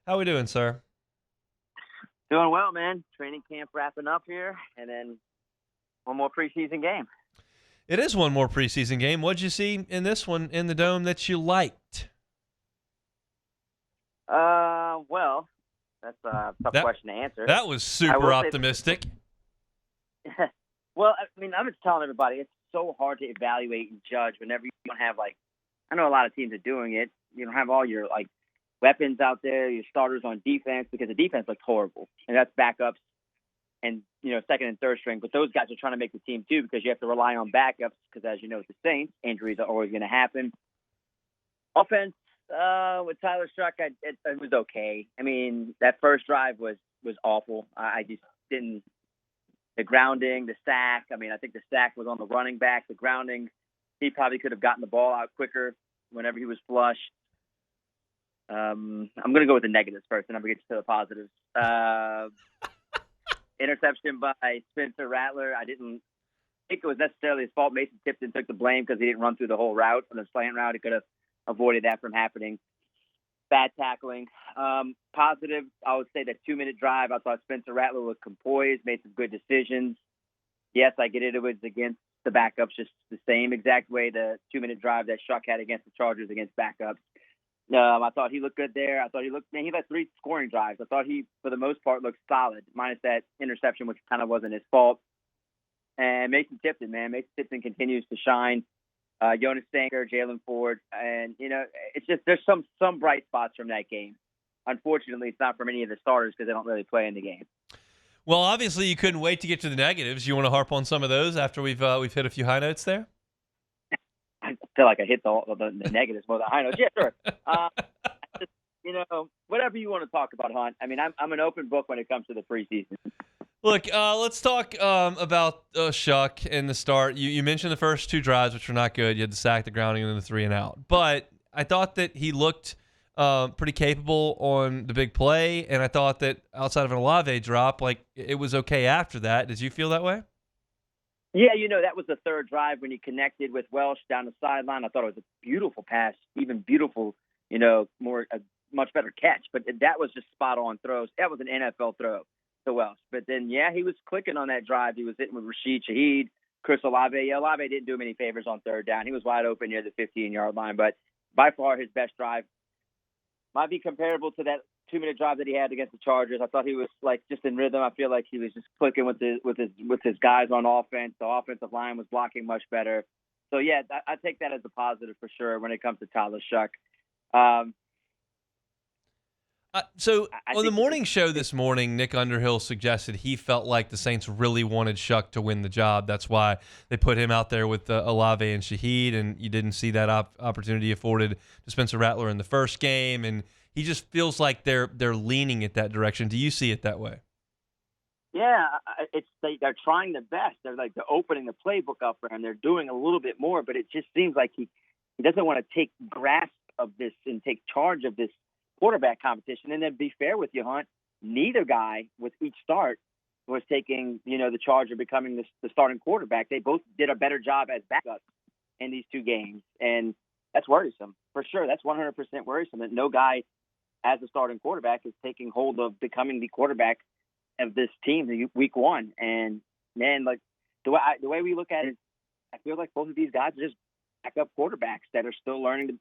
How we doing, sir? Doing well, man. Training camp wrapping up here, and then one more preseason game. It is one more preseason game. What'd you see in this one in the dome that you liked? Well, that's a tough That question to answer. that was I super will say, optimistic. well, I mean, I'm just telling everybody it's so hard to evaluate and judge whenever you don't have I know a lot of teams are doing it. You don't have all your weapons out there, your starters on defense because the defense looks horrible, and that's backups and second and third string. But those guys are trying to make the team too because you have to rely on backups because as you know with the Saints, injuries are always going to happen. Offense with Tyler Shough, it was okay. I mean, that first drive was awful. I just didn't. The grounding, the sack. I mean, I think the sack was on the running back. The grounding, he probably could have gotten the ball out quicker whenever he was flushed. I'm going to go with the negatives first, and I'm going to get to the positives. Interception by Spencer Rattler. I didn't think it was necessarily his fault. Mason Tipton took the blame because he didn't run through the whole route on the slant route. He could have avoided that from happening. Bad tackling. Positive, I would say that 2-minute drive. I thought Spencer Rattler was composed, made some good decisions. Yes, I get it. It was against the backups, just the same exact way the 2-minute drive that Shough had against the Chargers against backups. I thought he looked good there. I thought he had 3 scoring drives. I thought he, for the most part, looked solid, minus that interception, which kind of wasn't his fault. And Mason Tipton, man. Mason Tipton continues to shine. Jonas Stanker, Jalen Ford. And, it's just there's some bright spots from that game. Unfortunately, it's not from any of the starters because they don't really play in the game. Well, obviously you couldn't wait to get to the negatives. You want to harp on some of those after we've hit a few high notes there? I feel like I hit the negatives more than high notes. Yeah, sure. Just, whatever you want to talk about, Hunt. I mean, I'm an open book when it comes to the preseason. Look, let's talk about Shough in the start. You mentioned the first 2 drives, which were not good. You had the sack, the grounding, and then the 3 and out. But I thought that he looked pretty capable on the big play, and I thought that outside of an Olave drop, it was okay after that. Did you feel that way? Yeah, that was the third drive when he connected with Welsh down the sideline. I thought it was a beautiful pass, even beautiful, a much better catch. But that was just spot-on throws. That was an NFL throw to Welsh. But then, yeah, he was clicking on that drive. He was hitting with Rashid Shaheed, Chris Olave. Yeah, Olave didn't do him any favors on third down. He was wide open near the 15-yard line. But by far his best drive. Might be comparable to that 2-minute drive that he had against the Chargers. I thought he was just in rhythm. I feel like he was just clicking with his guys on offense. The offensive line was blocking much better. So yeah, I take that as a positive for sure when it comes to Tyler Shough. So on the morning show this morning, Nick Underhill suggested he felt like the Saints really wanted Shough to win the job. That's why they put him out there with Olave and Shaheed, and you didn't see that opportunity afforded to Spencer Rattler in the first game. And he just feels like they're leaning at that direction. Do you see it that way? Yeah, they're trying their best. They're opening the playbook up for him. They're doing a little bit more, but it just seems like he doesn't want to take grasp of this and take charge of this quarterback competition. And then be fair with you, Hunt, neither guy with each start was taking, the charge of becoming the starting quarterback. They both did a better job as backups in these 2 games. And that's worrisome. For sure, that's 100% worrisome that no guy as a starting quarterback is taking hold of becoming the quarterback of this team week 1. And, man, the way we look at it, I feel like both of these guys are just backup quarterbacks that are still learning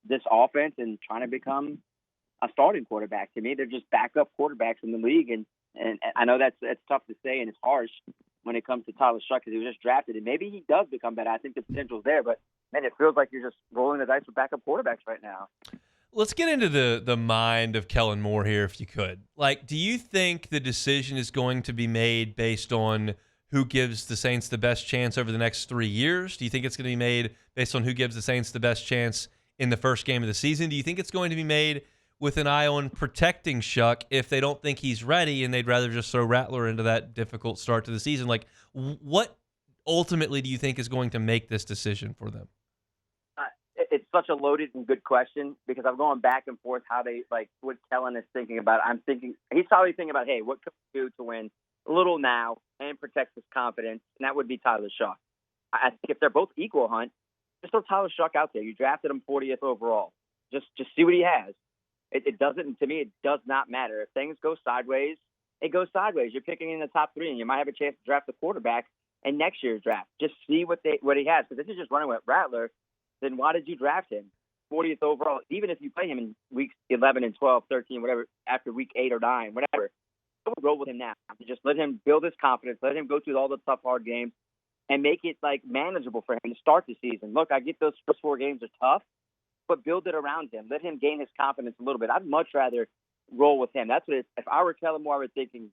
this offense and trying to become a starting quarterback. To me, they're just backup quarterbacks in the league, and I know that's tough to say and it's harsh when it comes to Tyler Shough because he was just drafted, and maybe he does become better. I think the potential's there, but man, it feels like you're just rolling the dice with backup quarterbacks right now. Let's get into the mind of Kell Moore here, if you could. Do you think the decision is going to be made based on who gives the Saints the best chance over the next 3 years? Do you think it's going to be made based on who gives the Saints the best chance in the first game of the season? Do you think it's going to be made with an eye on protecting Shough if they don't think he's ready and they'd rather just throw Rattler into that difficult start to the season? What ultimately do you think is going to make this decision for them? It's such a loaded and good question because I'm going back and forth how they what Kellen is thinking about. I'm thinking he's probably thinking about, hey, what can we do to win a little now and protect his confidence? And that would be Tyler Shough. I think if they're both equal, Hunt, just throw Tyler Shough out there. You drafted him 40th overall. Just see what he has. It doesn't, to me, it does not matter. If things go sideways, it goes sideways. You're picking in the top 3, and you might have a chance to draft the quarterback in next year's draft. Just see what he has. Because if he's just running with Rattler, then why did you draft him? 40th overall, even if you play him in weeks 11 and 12, 13, whatever, after week 8 or 9, whatever, I would roll with him now. Just let him build his confidence. Let him go through all the tough, hard games and make it, like, manageable for him to start the season. Look, I get those first 4 games are tough, but build it around him. Let him gain his confidence a little bit. I'd much rather roll with him. That's what if I were Kell Moore, I was thinking,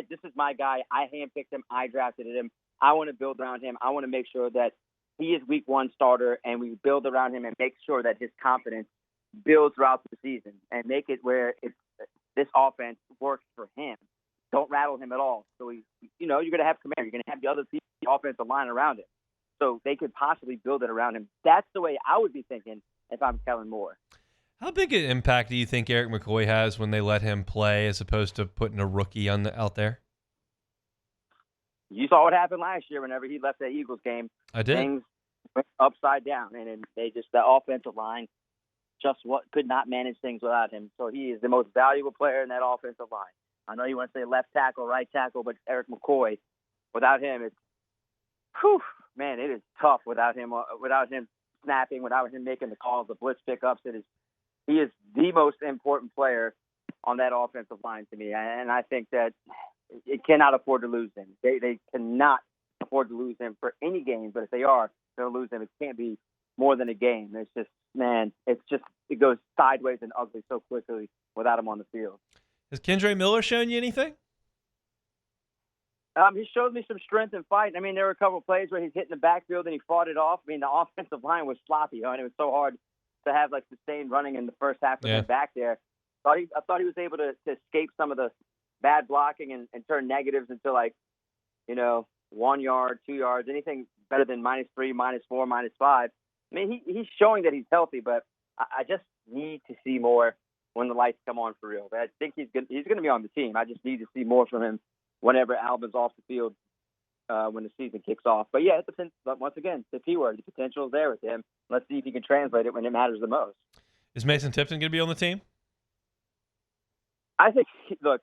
this is my guy. I handpicked him. I drafted him. I want to build around him. I want to make sure that he is week 1 starter, and we build around him and make sure that his confidence builds throughout the season and make it where this offense works for him. Don't rattle him at all. So you're going to have Kamara. You're going to have the other people, the offensive line around him. So they could possibly build it around him. That's the way I would be thinking if I'm Kell Moore. How big an impact do you think Eric McCoy has when they let him play as opposed to putting a rookie out there? You saw what happened last year whenever he left that Eagles game. I did. Things went upside down, and then the offensive line could not manage things without him. So he is the most valuable player in that offensive line. I know you want to say left tackle, right tackle, but Eric McCoy, without him, it is tough without him snapping, without him making the calls, the blitz pickups. He is the most important player on that offensive line to me, and I think that it cannot afford to lose him. They cannot afford to lose him for any game, but if they are, they'll lose him. It can't be more than a game. It's just, it goes sideways and ugly so quickly without him on the field. Has Kendre Miller shown you anything? He showed me some strength and fight. I mean, there were a couple of plays where he's hitting the backfield and he fought it off. I mean, the offensive line was sloppy, and it was so hard to have like sustained running in the first half of him back there. I thought he was able to escape some of the bad blocking and turn negatives into 1 yard, 2 yards, anything better than -3, -4, -5. I mean, he's showing that he's healthy, but I just need to see more when the lights come on for real. But I think he's going to be on the team. I just need to see more from him whenever Albin's off the field when the season kicks off. But yeah, but once again, the P word, the potential is there with him. Let's see if he can translate it when it matters the most. Is Mason Tipton going to be on the team? I think,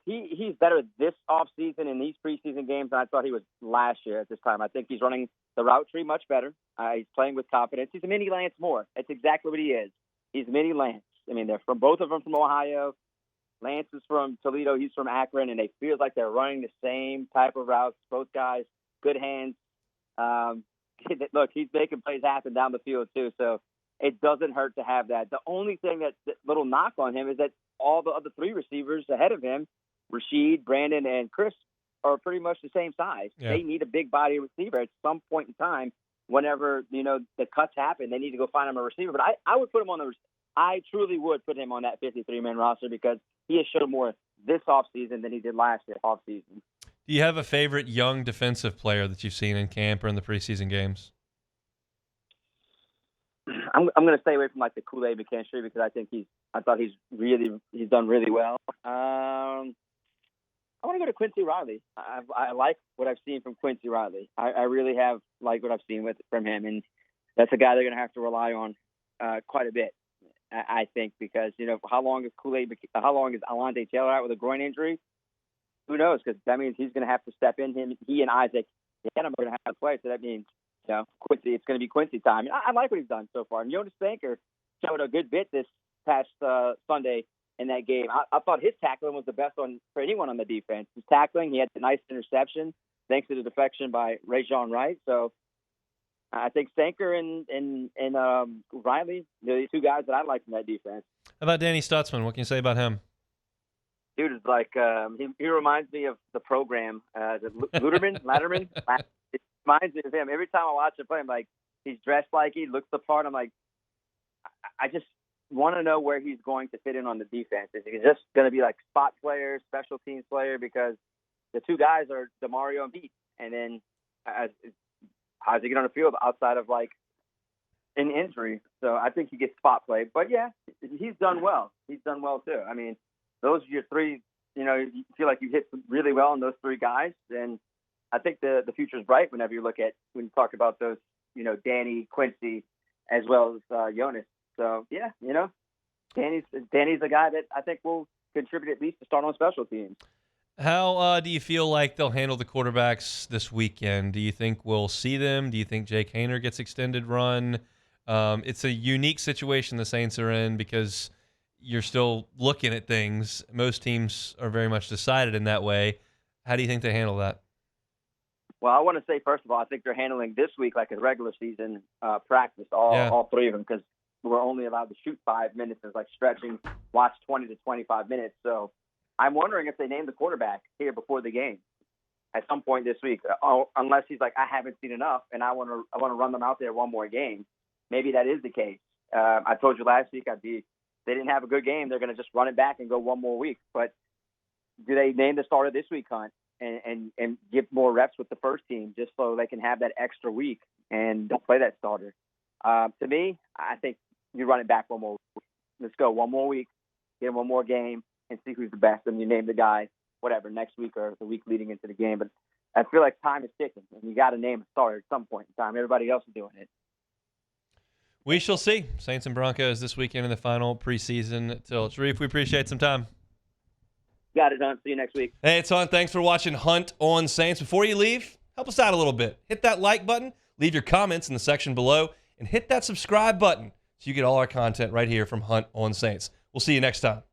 he's better this offseason in these preseason games than I thought he was last year at this time. I think he's running the route tree much better. He's playing with confidence. He's a mini Lance Moore. That's exactly what he is. He's a mini Lance. I mean, they're from both of them from Ohio. Lance is from Toledo. He's from Akron, and they feel like they're running the same type of routes. Both guys, good hands. Look, he's making plays happen down the field too, so it doesn't hurt to have that. The only thing that little knock on him is that all the other 3 receivers ahead of him, Rashid, Brandon, and Chris, are pretty much the same size. Yeah. They need a big body receiver at some point in time. Whenever the cuts happen, they need to go find him a receiver. But I would put him on I truly would put him on that 53-man roster because he has shown more this offseason than he did last year offseason. Do you have a favorite young defensive player that you've seen in camp or in the preseason games? I'm going to stay away from the Kool-Aid McKinstry because I thought he's done really well. I want to go to Quincy Riley. I like what I've seen from Quincy Riley. I really have liked what I've seen from him, and that's a guy they're going to have to rely on quite a bit. I think because how long is Alontae Taylor out with a groin injury? Who knows? Because that means he's going to have to step in. He and Isaac Yanema are going to have to play. So that means Quincy. It's going to be Quincy time. I like what he's done so far. And Jonas Banker showed a good bit this past Sunday in that game. I thought his tackling was the best for anyone on the defense. His tackling, he had a nice interception thanks to the deflection by Rajon Wright. So I think Sanker and Riley, they're the 2 guys that I like in that defense. How about Danny Stutsman? What can you say about him? Dude is he reminds me of the program. Latterman. It reminds me of him. Every time I watch him play, I'm like, he's dressed like he looks the part. I'm like, I just want to know where he's going to fit in on the defense. Is he just going to be spot player, special teams player? Because the 2 guys are DeMario and Beat. And then how does he get on the field outside of an injury? So I think he gets spot play. But yeah, he's done well. He's done well too. I mean, those are your 3. You feel like you hit really well on those 3 guys, and I think the future is bright whenever you talk about those. Danny, Quincy, as well as Jonas. So yeah, Danny's a guy that I think will contribute at least to start on special teams. How do you feel like they'll handle the quarterbacks this weekend? Do you think we'll see them? Do you think Jake Haener gets extended run? It's a unique situation the Saints are in because you're still looking at things. Most teams are very much decided in that way. How do you think they handle that? Well, I want to say, first of all, I think they're handling this week like a regular season practice, all three of them, because we're only allowed to shoot 5 minutes. It's like stretching, watch 20 to 25 minutes. So I'm wondering if they name the quarterback here before the game at some point this week, unless he's like, I haven't seen enough, and I want to run them out there one more game. Maybe that is the case. I told you last week they didn't have a good game. They're going to just run it back and go one more week. But do they name the starter this week, Hunt, and give more reps with the first team just so they can have that extra week and don't play that starter? To me, I think you run it back one more week. Let's go one more week, get one more game, and see who's the best, and you name the guy, whatever, next week or the week leading into the game. But I feel like time is ticking, and you got to name a starter at some point in time. Everybody else is doing it. We shall see. Saints and Broncos this weekend in the final preseason tilt. Sharief, we appreciate some time. Got it, Hunt. See you next week. Hey, it's Hunt. Thanks for watching Hunt on Saints. Before you leave, help us out a little bit. Hit that like button, leave your comments in the section below, and hit that subscribe button so you get all our content right here from Hunt on Saints. We'll see you next time.